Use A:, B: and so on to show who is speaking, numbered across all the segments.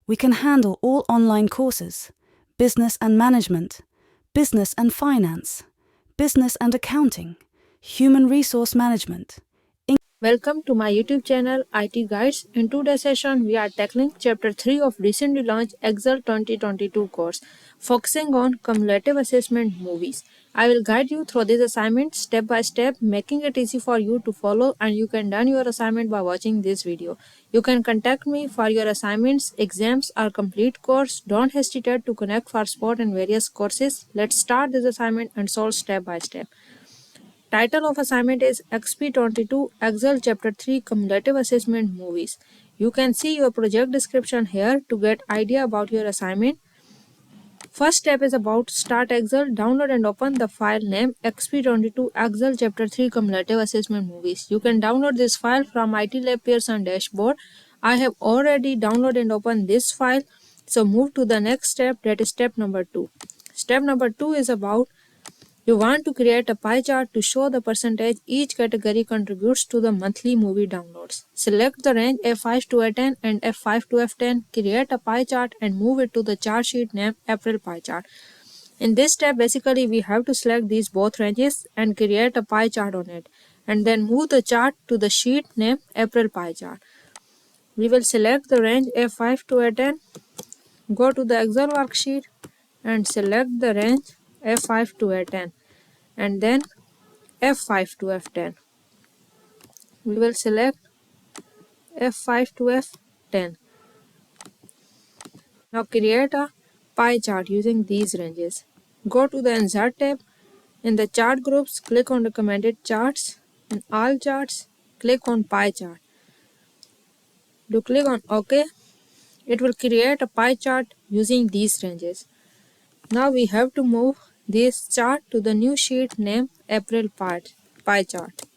A: We can handle all online courses, business and management, business and finance, business and accounting, human resource management.
B: Welcome to my YouTube channel IT Guides. In today's session, we are tackling Chapter 3 of recently launched Excel 2022 course, focusing on cumulative assessment movies. I will guide you through this assignment step by step, making it easy for you to follow, and you can done your assignment by watching this video. You can contact me for your assignments, exams, or complete course. Don't hesitate to connect for support in various courses. Let's start this assignment and solve step by step. Title of assignment is Exp22 Excel Chapter 3 Cumulative Assessment Movies. You can see your project description here to get idea about your assignment. First step is about Start Excel. Download and open the file name Exp22 Excel Chapter 3 Cumulative Assessment Movies. You can download this file from IT Lab Pearson dashboard. I have already downloaded and opened this file. So move to the next step, that is step number 2. Step number 2 is about you want to create a pie chart to show the percentage each category contributes to the monthly movie downloads. Select the range F5 to A10 and F5 to F10, create a pie chart and move it to the chart sheet named April pie chart. In this step, basically we have to select these both ranges and create a pie chart on it, and then move the chart to the sheet named April pie chart. We will select the range F5 to A10, go to the Excel worksheet and select the range F5 to A10. And then F5 to F10. We will select F5 to F10. Now create a pie chart using these ranges. Go to the Insert tab. In the chart groups, click on recommended charts. In all charts, click on pie chart. Do click on OK. It will create a pie chart using these ranges. Now we have to move this chart to the new sheet named April pie chart.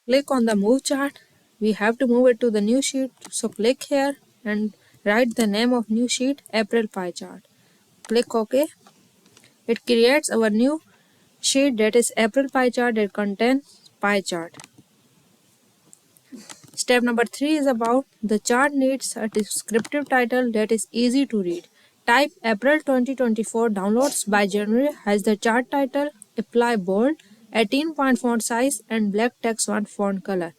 B: Click on the move chart. We have to move it to the new sheet, so click here and write the name of new sheet April pie chart. Click OK. It creates our new sheet, that is April pie chart, that contains pie chart. Step number 3 is about the chart needs a descriptive title that is easy to read. Type April 2024 downloads by January has the chart title. Apply bold, 18-point font size and black text font color.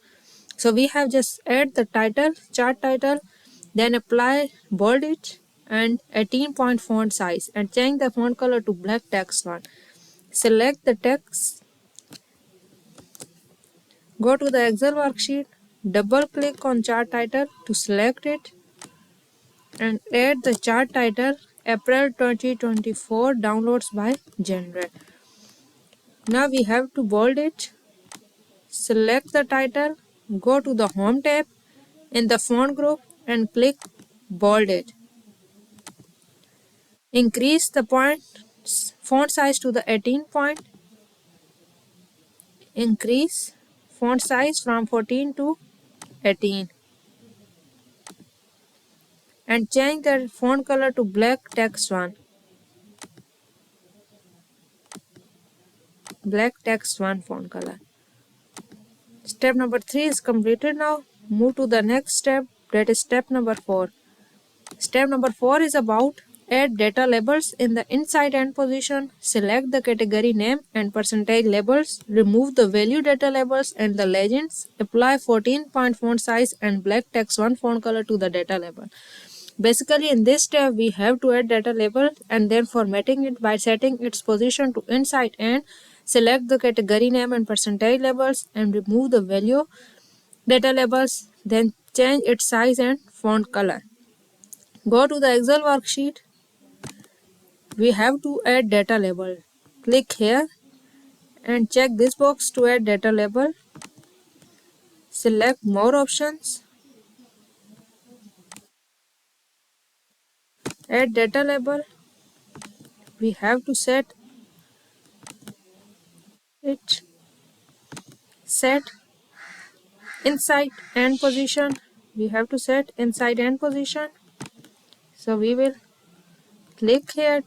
B: So we have just add the title, chart title, then apply bold it and 18-point font size and change the font color to black text one. Select the text, go to the Excel worksheet, double click on chart title to select it and add the chart title April 2024 downloads by January. Now we have to bold it. Select the title, go to the Home tab in the font group and click bold it. Increase the font size to the 18 point. Increase font size from 14 to 18. And change the font color to black text one. Black text one font color. Step number 3 is completed now. Move to the next step, that is step number 4. Step number 4 is about add data labels in the inside end position. Select the category name and percentage labels. Remove the value data labels and the legends. Apply 14-point font size and black text one font color to the data label. Basically in this step we have to add data label and then formatting it by setting its position to inside end. Select the category name and percentage labels and remove the value data labels, then change its size and font color. Go to the Excel worksheet. We have to add data label. Click here and check this box to add data label. Select more options. Add data label. We have to set it. Set inside end position. We have to set inside end position. So we will click here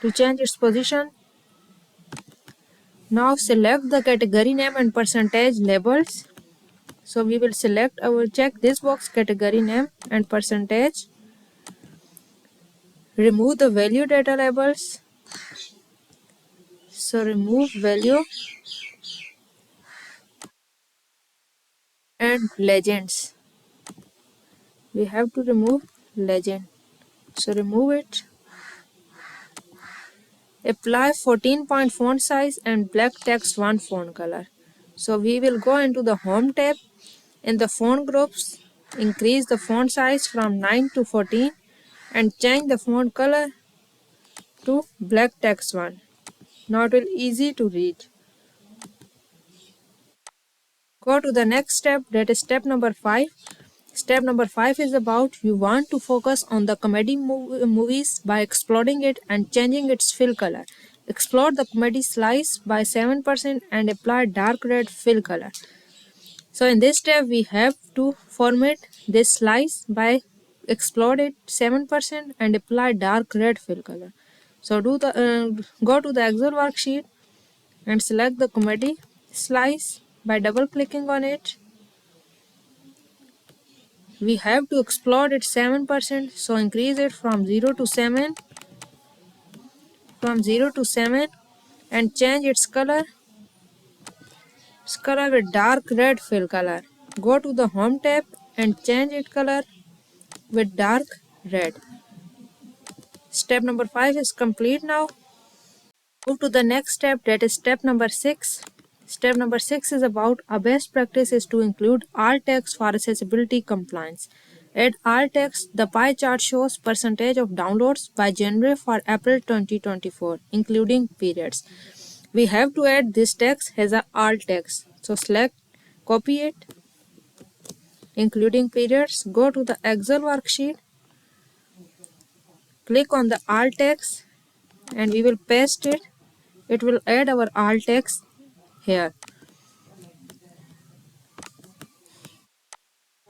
B: to change its position. Now select the category name and percentage labels. So we will check this box category name and percentage. Remove the value data labels. So remove value and legends. We have to remove legend. So remove it. Apply 14-point font size and black text 1 font color. So we will go into the home tab. In the font groups, increase the font size from 9 to 14 and change the font color to black text 1. Now it will easy to read. Go to the next step, that is step number 5. Step number 5 is about you want to focus on the comedy movies by exploding it and changing its fill color. Explode the comedy slice by 7% and apply dark red fill color. So in this step we have to format this slice by explode it 7% and apply dark red fill color. So go to the Excel worksheet and select the comedy slice by double clicking on it. We have to explode it 7%, so increase it from 0 to 7 and change its color with dark red fill color. Go to the home tab and change its color with dark red. Step number 5 is complete now. Move to the next step, that is step number 6. Step number 6 is about a best practice is to include alt text for accessibility compliance. Add alt text. The pie chart shows percentage of downloads by January for April 2024, including periods. We have to add this text as a alt text. So select, copy it, including periods. Go to the Excel worksheet, click on the alt text, and we will paste it. It will add our alt text here.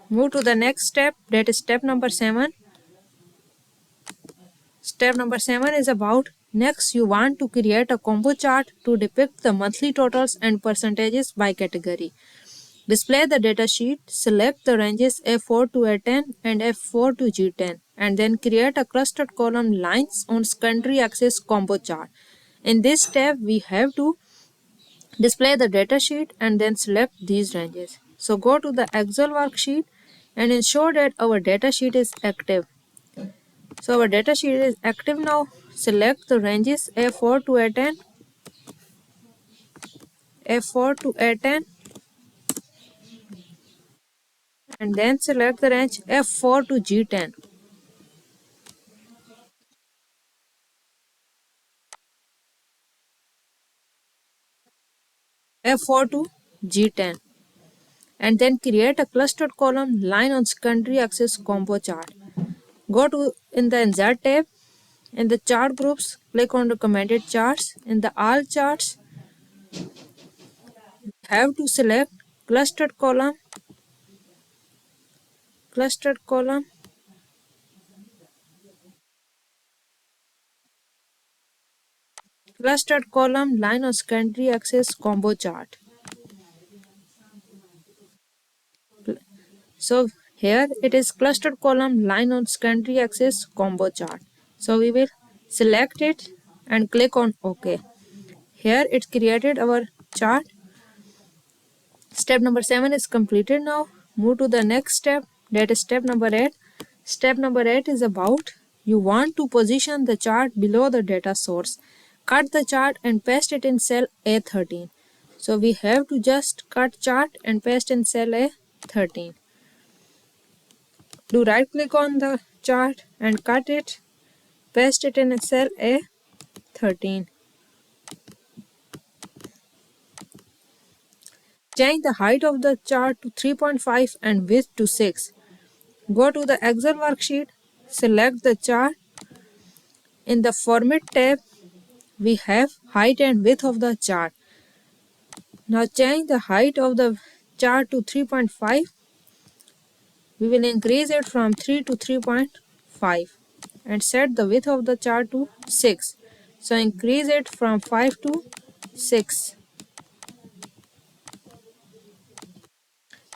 B: Move to the next step, that is step number 7. Step number 7 is about next you want to create a combo chart to depict the monthly totals and percentages by category. Display the datasheet, select the ranges A4 to A10 and F4 to G10 and then create a clustered column lines on country axis combo chart. In this step we have to display the datasheet and then select these ranges. So go to the Excel worksheet and ensure that our datasheet is active. So our datasheet is active now. Select the ranges A4 to A10, F4 to A10 and then select the range F4 to G10. F4 to G10 and then create a clustered column line on country axis combo chart. Go to in the Insert tab. In the chart groups, click on recommended charts. In the all charts, have to select clustered column, clustered column, clustered column line on country axis combo chart. So here it is clustered column line on country axis combo chart. So we will select it and click on OK. Here it created our chart. Step number 7 is completed now. Move to the next step, that is step number 8. Step number 8 is about you want to position the chart below the data source. Cut the chart and paste it in cell A13. So we have to just cut chart and paste in cell A13. Do right click on the chart and cut it, paste it in cell A13. Change the height of the chart to 3.5 and width to 6. Go to the Excel worksheet, select the chart. In the Format tab, we have height and width of the chart. Now change the height of the chart to 3.5. We will increase it from 3 to 3.5 and set the width of the chart to 6. So increase it from 5 to 6.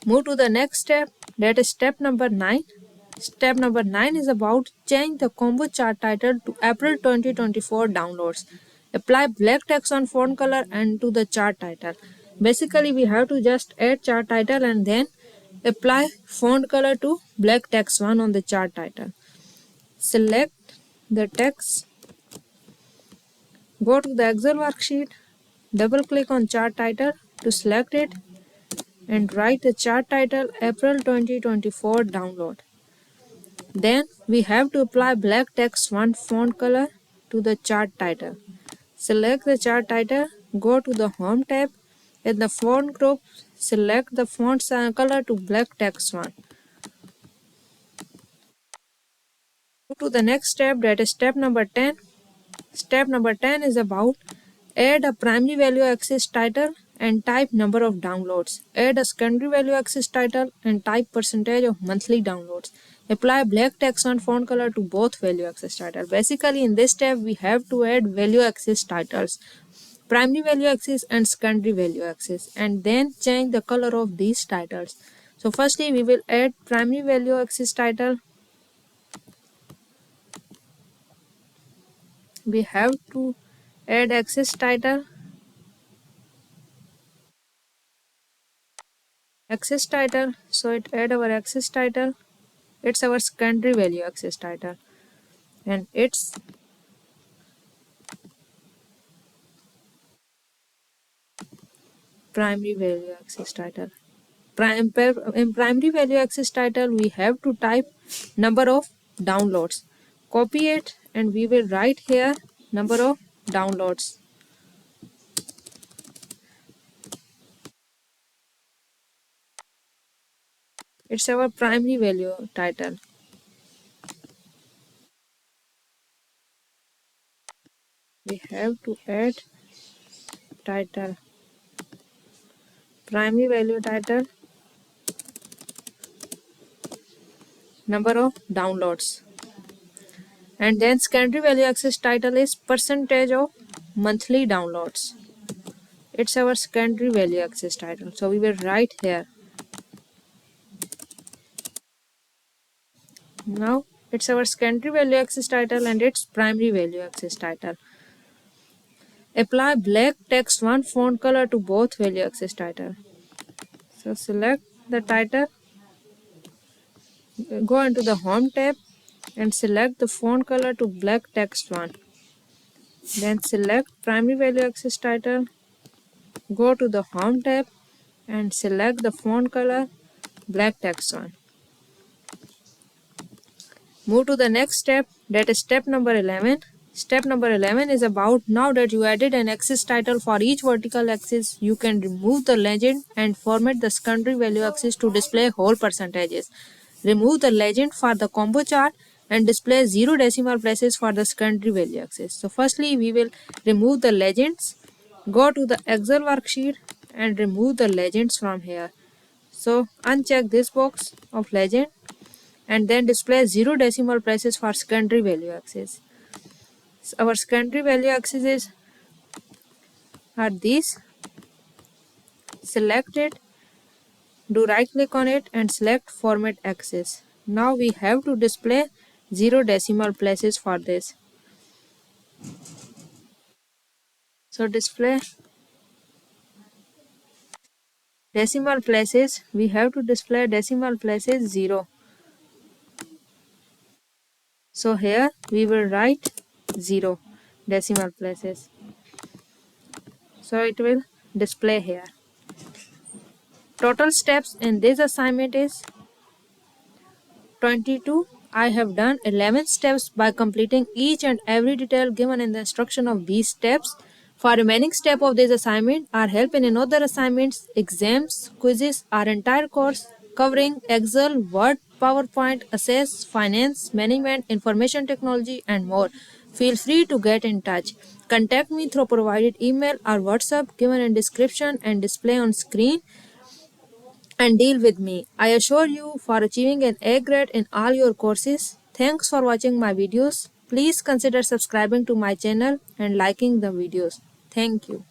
B: Move to the next step, that is step number 9. Step number 9 is about change the combo chart title to April 2024 downloads. Apply black text on font color and to the chart title. Basically, we have to just add chart title and then apply font color to black text one on the chart title. Select the text, go to the Excel worksheet, double click on chart title to select it and write the chart title April 2024 download. Then we have to apply black text one font color to the chart title. Select the chart title, go to the Home tab. In the font group, select the font color to black text one. Go to the next step, that is step number 10. Step number 10 is about add a primary value axis title and type number of downloads. Add a secondary value axis title and type percentage of monthly downloads. Apply black text on font color to both value axis title. Basically, in this step, we have to add value axis titles, primary value axis and secondary value axis, and then change the color of these titles. So firstly, we will add primary value axis title. We have to add axis title. Axis title, so it add our axis title. It's our secondary value axis title, and it's primary value axis title. In primary value axis title, we have to type number of downloads. Copy it and we will write here number of downloads. It's our primary value title. We have to add title, primary value title, number of downloads, and then secondary value axis title is percentage of monthly downloads. It's our secondary value axis title, so we will write here. Now it's our secondary value axis title and its primary value axis title. Apply black text one font color to both value axis title. So select the title, go into the Home tab and select the font color to black text one. Then select primary value axis title, go to the Home tab and select the font color black text one. Move to the next step, that is step number 11. Step number 11 is about now that you added an axis title for each vertical axis, you can remove the legend and format the secondary value axis to display whole percentages. Remove the legend for the combo chart and display 0 decimal places for the secondary value axis. So firstly, we will remove the legends. Go to the Excel worksheet and remove the legends from here. So uncheck this box of legend and then display 0 decimal places for secondary value axis. So our secondary value axes are these. Select it, do right click on it and select format axis. Now we have to display 0 decimal places for this. So display decimal places, we have to display decimal places 0. So here we will write 0 decimal places. So it will display here. Total steps in this assignment is 22. I have done 11 steps by completing each and every detail given in the instruction of these steps. For remaining step of this assignment are help in another assignments, exams, quizzes, our entire course covering Excel, Word, PowerPoint, Assess, Finance, Management, Information Technology and more. Feel free to get in touch. Contact me through provided email or WhatsApp given in description and display on screen and deal with me. I assure you for achieving an A grade in all your courses. Thanks for watching my videos. Please consider subscribing to my channel and liking the videos. Thank you.